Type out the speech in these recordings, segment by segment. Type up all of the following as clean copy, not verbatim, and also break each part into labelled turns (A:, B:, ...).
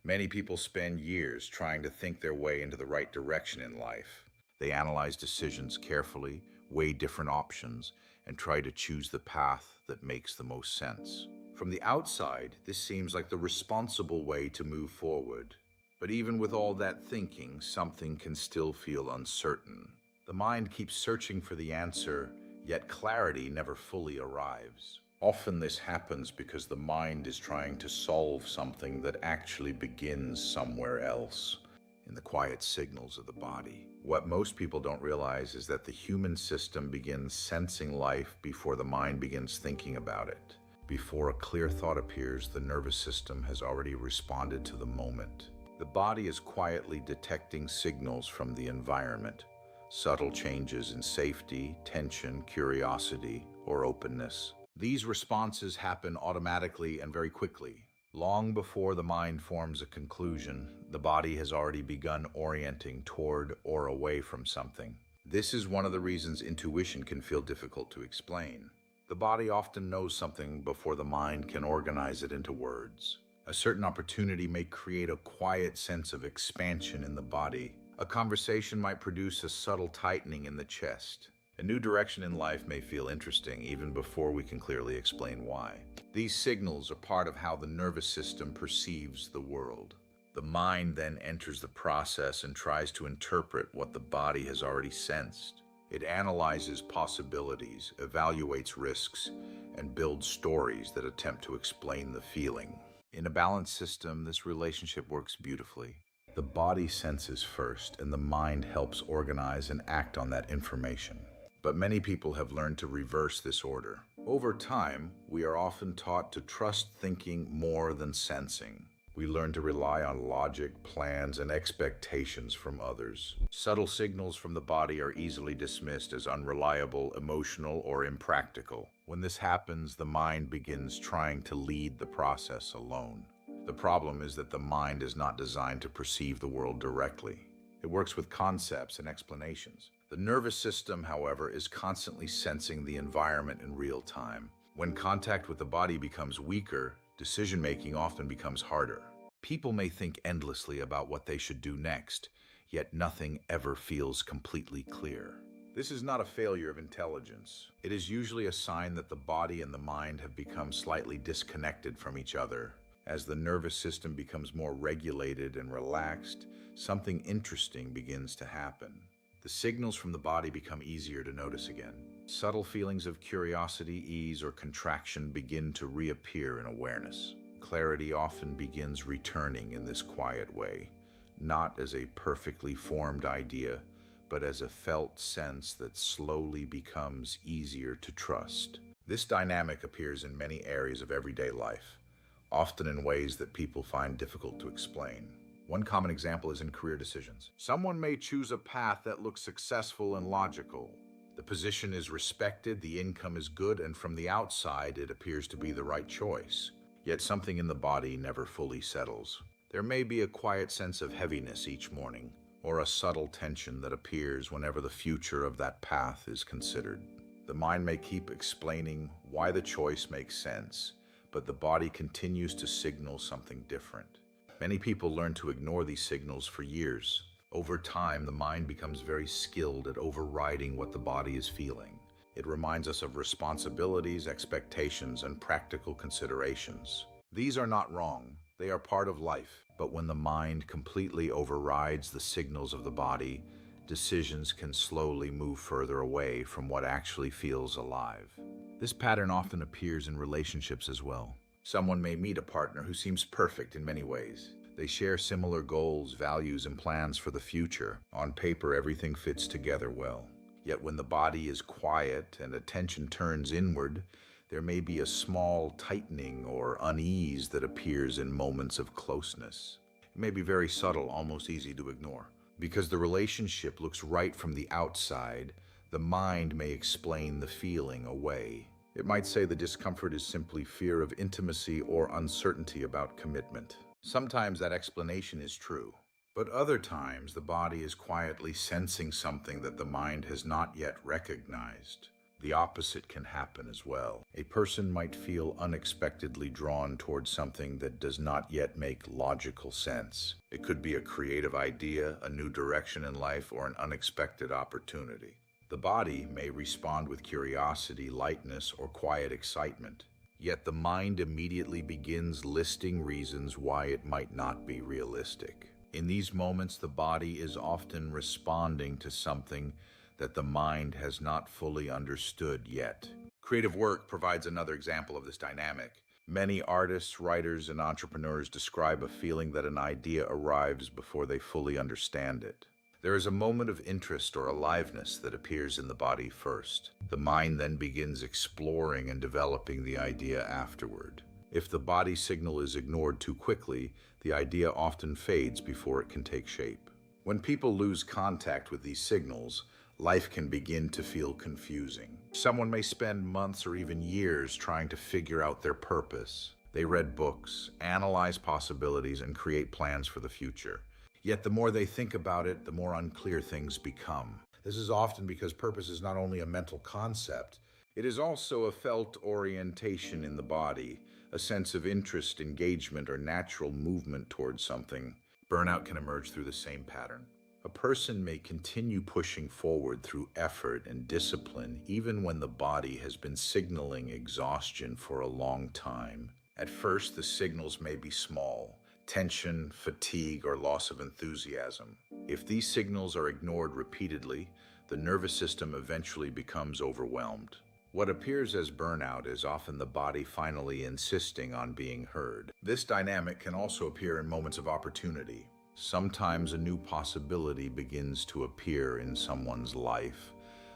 A: Many people spend years trying to think their way into the right direction in life. They analyze decisions carefully, weigh different options, and try to choose the path that makes the most sense. From the outside, this seems like the responsible way to move forward. But even with all that thinking, something can still feel uncertain. The mind keeps searching for the answer, yet clarity never fully arrives. Often this happens because the mind is trying to solve something that actually begins somewhere else, in the quiet signals of the body. What most people don't realize is that the human system begins sensing life before the mind begins thinking about it. Before a clear thought appears, the nervous system has already responded to the moment. The body is quietly detecting signals from the environment, subtle changes in safety, tension, curiosity, or openness. These responses happen automatically and very quickly. Long before the mind forms a conclusion, the body has already begun orienting toward or away from something. This is one of the reasons intuition can feel difficult to explain. The body often knows something before the mind can organize it into words. A certain opportunity may create a quiet sense of expansion in the body. A conversation might produce a subtle tightening in the chest. A new direction in life may feel interesting even before we can clearly explain why. These signals are part of how the nervous system perceives the world. The mind then enters the process and tries to interpret what the body has already sensed. It analyzes possibilities, evaluates risks, and builds stories that attempt to explain the feeling. In a balanced system, this relationship works beautifully. The body senses first, and the mind helps organize and act on that information. But many people have learned to reverse this order. Over time, we are often taught to trust thinking more than sensing. We learn to rely on logic, plans, and expectations from others. Subtle signals from the body are easily dismissed as unreliable, emotional, or impractical. When this happens, the mind begins trying to lead the process alone. The problem is that the mind is not designed to perceive the world directly. It works with concepts and explanations. The nervous system, however, is constantly sensing the environment in real time. When contact with the body becomes weaker, decision-making often becomes harder. People may think endlessly about what they should do next, yet nothing ever feels completely clear. This is not a failure of intelligence. It is usually a sign that the body and the mind have become slightly disconnected from each other. As the nervous system becomes more regulated and relaxed, something interesting begins to happen. The signals from the body become easier to notice again. Subtle feelings of curiosity, ease, or contraction begin to reappear in awareness. Clarity often begins returning in this quiet way, not as a perfectly formed idea, but as a felt sense that slowly becomes easier to trust. This dynamic appears in many areas of everyday life, often in ways that people find difficult to explain. One common example is in career decisions. Someone may choose a path that looks successful and logical. The position is respected, the income is good, and from the outside it appears to be the right choice. Yet something in the body never fully settles. There may be a quiet sense of heaviness each morning, or a subtle tension that appears whenever the future of that path is considered. The mind may keep explaining why the choice makes sense, but the body continues to signal something different. Many people learn to ignore these signals for years. Over time, the mind becomes very skilled at overriding what the body is feeling. It reminds us of responsibilities, expectations, and practical considerations. These are not wrong. They are part of life. But when the mind completely overrides the signals of the body, decisions can slowly move further away from what actually feels alive. This pattern often appears in relationships as well. Someone may meet a partner who seems perfect in many ways. They share similar goals, values, and plans for the future. On paper, everything fits together well. Yet when the body is quiet and attention turns inward, there may be a small tightening or unease that appears in moments of closeness. It may be very subtle, almost easy to ignore. Because the relationship looks right from the outside, the mind may explain the feeling away. It might say the discomfort is simply fear of intimacy or uncertainty about commitment. Sometimes that explanation is true, but other times the body is quietly sensing something that the mind has not yet recognized. The opposite can happen as well. A person might feel unexpectedly drawn towards something that does not yet make logical sense. It could be a creative idea, a new direction in life, or an unexpected opportunity. The body may respond with curiosity, lightness, or quiet excitement. Yet the mind immediately begins listing reasons why it might not be realistic. In these moments, the body is often responding to something that the mind has not fully understood yet. Creative work provides another example of this dynamic. Many artists, writers, and entrepreneurs describe a feeling that an idea arrives before they fully understand it. There is a moment of interest or aliveness that appears in the body first. The mind then begins exploring and developing the idea afterward. If the body signal is ignored too quickly, the idea often fades before it can take shape. When people lose contact with these signals, life can begin to feel confusing. Someone may spend months or even years trying to figure out their purpose. They read books, analyze possibilities, and create plans for the future. Yet the more they think about it, the more unclear things become. This is often because purpose is not only a mental concept, it is also a felt orientation in the body, a sense of interest, engagement, or natural movement towards something. Burnout can emerge through the same pattern. A person may continue pushing forward through effort and discipline even when the body has been signaling exhaustion for a long time. At first, the signals may be small: tension, fatigue, or loss of enthusiasm. If these signals are ignored repeatedly, the nervous system eventually becomes overwhelmed. What appears as burnout is often the body finally insisting on being heard. This dynamic can also appear in moments of opportunity. Sometimes a new possibility begins to appear in someone's life,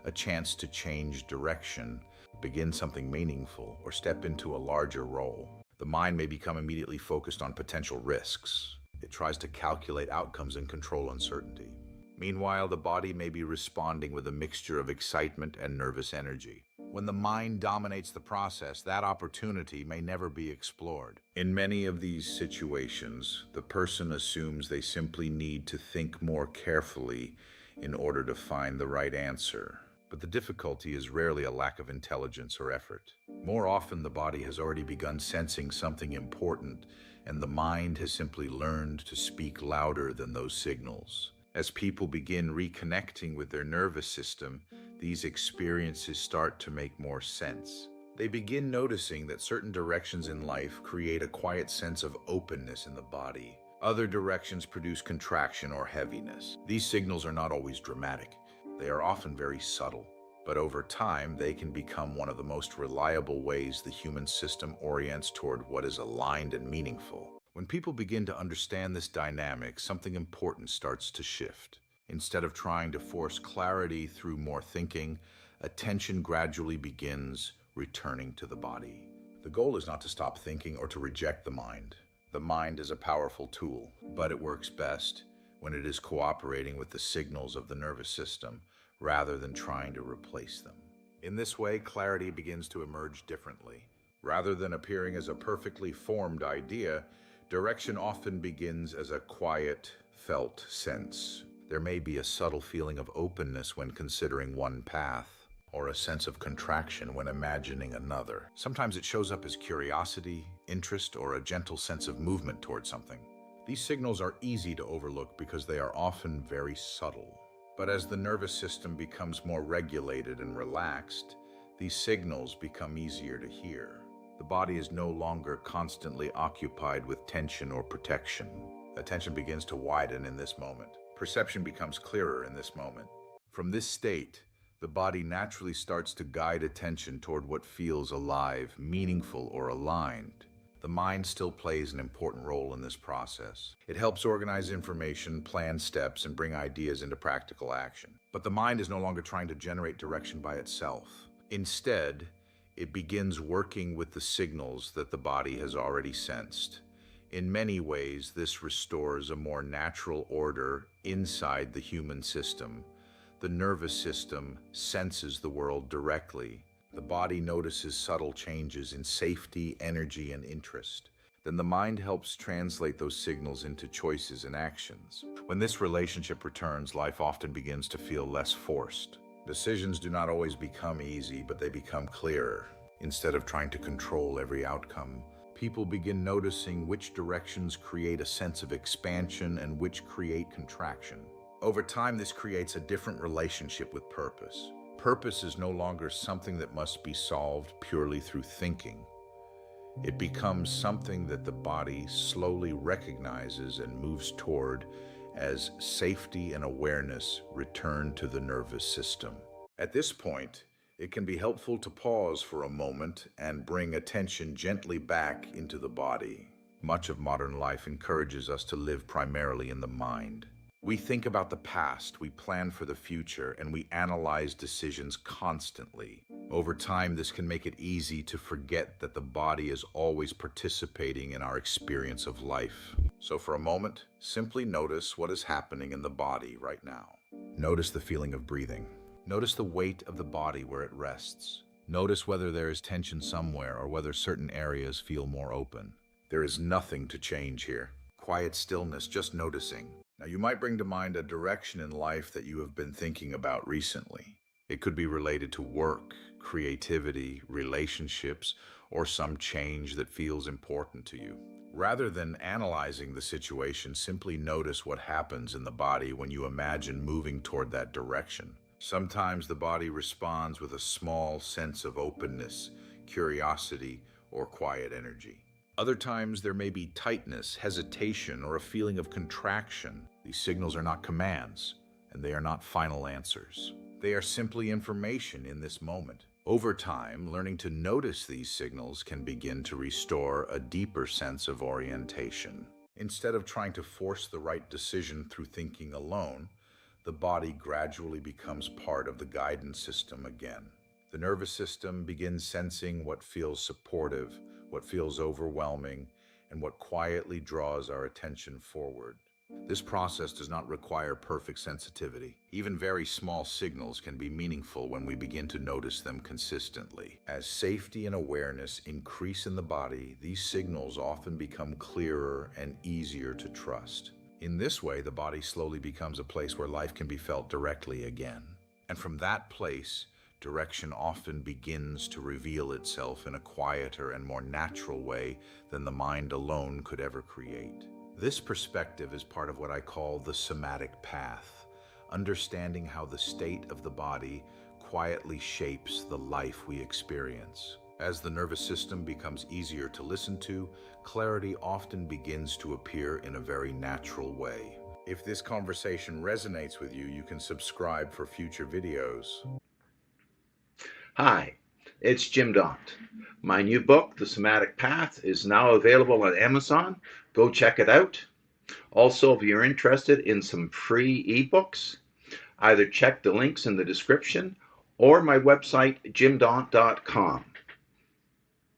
A: a chance to change direction, begin something meaningful, or step into a larger role. The mind may become immediately focused on potential risks. It tries to calculate outcomes and control uncertainty. Meanwhile, the body may be responding with a mixture of excitement and nervous energy. When the mind dominates the process, that opportunity may never be explored. In many of these situations, the person assumes they simply need to think more carefully in order to find the right answer. But the difficulty is rarely a lack of intelligence or effort. More often, the body has already begun sensing something important, and the mind has simply learned to speak louder than those signals. As people begin reconnecting with their nervous system, these experiences start to make more sense. They begin noticing that certain directions in life create a quiet sense of openness in the body. Other directions produce contraction or heaviness. These signals are not always dramatic. They are often very subtle, but over time they can become one of the most reliable ways the human system orients toward what is aligned and meaningful. When people begin to understand this dynamic, something important starts to shift. Instead of trying to force clarity through more thinking, attention gradually begins returning to the body. The goal is not to stop thinking or to reject the mind. The mind is a powerful tool, but it works best when it is cooperating with the signals of the nervous system rather than trying to replace them. In this way, clarity begins to emerge differently. Rather than appearing as a perfectly formed idea, direction often begins as a quiet, felt sense. There may be a subtle feeling of openness when considering one path, or a sense of contraction when imagining another. Sometimes it shows up as curiosity, interest, or a gentle sense of movement towards something. These signals are easy to overlook because they are often very subtle. But as the nervous system becomes more regulated and relaxed, these signals become easier to hear. The body is no longer constantly occupied with tension or protection. Attention begins to widen in this moment. Perception becomes clearer in this moment. From this state, the body naturally starts to guide attention toward what feels alive, meaningful, or aligned. The mind still plays an important role in this process. It helps organize information, plan steps, and bring ideas into practical action. But the mind is no longer trying to generate direction by itself. Instead, it begins working with the signals that the body has already sensed. In many ways, this restores a more natural order inside the human system. The nervous system senses the world directly. The body notices subtle changes in safety, energy, and interest. Then the mind helps translate those signals into choices and actions. When this relationship returns, life often begins to feel less forced. Decisions do not always become easy, but they become clearer. Instead of trying to control every outcome, people begin noticing which directions create a sense of expansion and which create contraction. Over time, this creates a different relationship with purpose. Purpose is no longer something that must be solved purely through thinking. It becomes something that the body slowly recognizes and moves toward as safety and awareness return to the nervous system. At this point, it can be helpful to pause for a moment and bring attention gently back into the body. Much of modern life encourages us to live primarily in the mind. We think about the past, we plan for the future, and we analyze decisions constantly. Over time, this can make it easy to forget that the body is always participating in our experience of life. So for a moment, simply notice what is happening in the body right now. Notice the feeling of breathing. Notice the weight of the body where it rests. Notice whether there is tension somewhere or whether certain areas feel more open. There is nothing to change here. Quiet stillness, just noticing. Now, you might bring to mind a direction in life that you have been thinking about recently. It could be related to work, creativity, relationships, or some change that feels important to you. Rather than analyzing the situation, simply notice what happens in the body when you imagine moving toward that direction. Sometimes the body responds with a small sense of openness, curiosity, or quiet energy. Other times there may be tightness, hesitation, or a feeling of contraction. These signals are not commands, and they are not final answers. They are simply information in this moment. Over time, learning to notice these signals can begin to restore a deeper sense of orientation. Instead of trying to force the right decision through thinking alone, the body gradually becomes part of the guidance system again. The nervous system begins sensing what feels supportive, what feels overwhelming, and what quietly draws our attention forward. This process does not require perfect sensitivity. Even very small signals can be meaningful when we begin to notice them consistently. As safety and awareness increase in the body, these signals often become clearer and easier to trust. In this way, the body slowly becomes a place where life can be felt directly again. And from that place, direction often begins to reveal itself in a quieter and more natural way than the mind alone could ever create. This perspective is part of what I call the somatic path, understanding how the state of the body quietly shapes the life we experience. As the nervous system becomes easier to listen to, clarity often begins to appear in a very natural way. If this conversation resonates with you, you can subscribe for future videos.
B: Hi, it's Jim Daunt. My new book, The Somatic Path, is now available on Amazon. Go check it out. Also, if you're interested in some free ebooks, either check the links in the description or my website, jimdaunt.com.